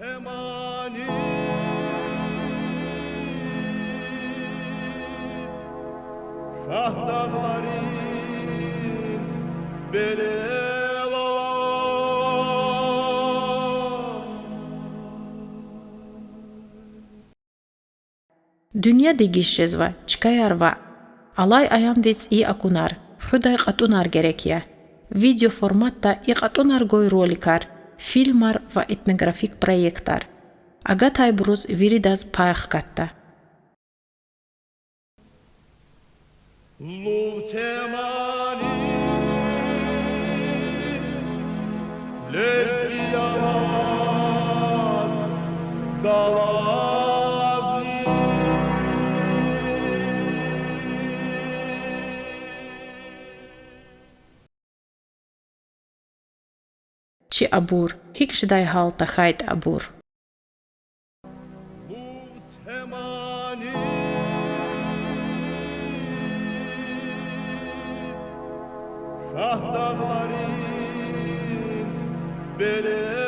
Dünya değişezva, çıkayarva. Alay ayandis i akunar, xuday qatunar gerekiye. Video formatta i qatunar goy rolikar, filmar va etnografik proyektar. Agatay bruz viridas payx katta. Чи абур, хикшдай халта хайт абур. Şahdanların beli